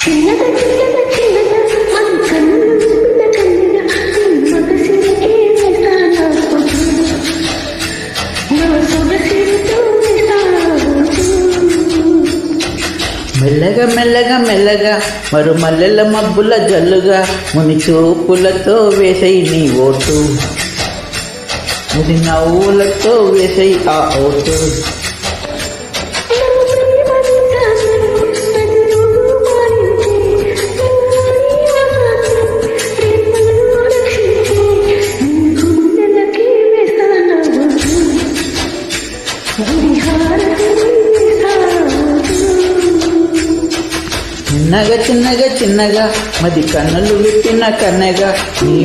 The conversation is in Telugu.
చిన్నగా చిన్నగా చిన్నగా అది కన్నుల కన్నెగా నీ మగసిరికే వేస్తానా నా సొగసిరితో మెల్లగా మెల్లగా మెల్లగా మరు మల్లెల మబ్బుల జల్లుగా ముని చూపులతో వేసై నీ ఓటు ముని నవ్వులతో వేసై ఆ ఓటు చిన్నగా చిన్నగా చిన్నగా మది కన్నులు విప్పిన కన్నెగా నీ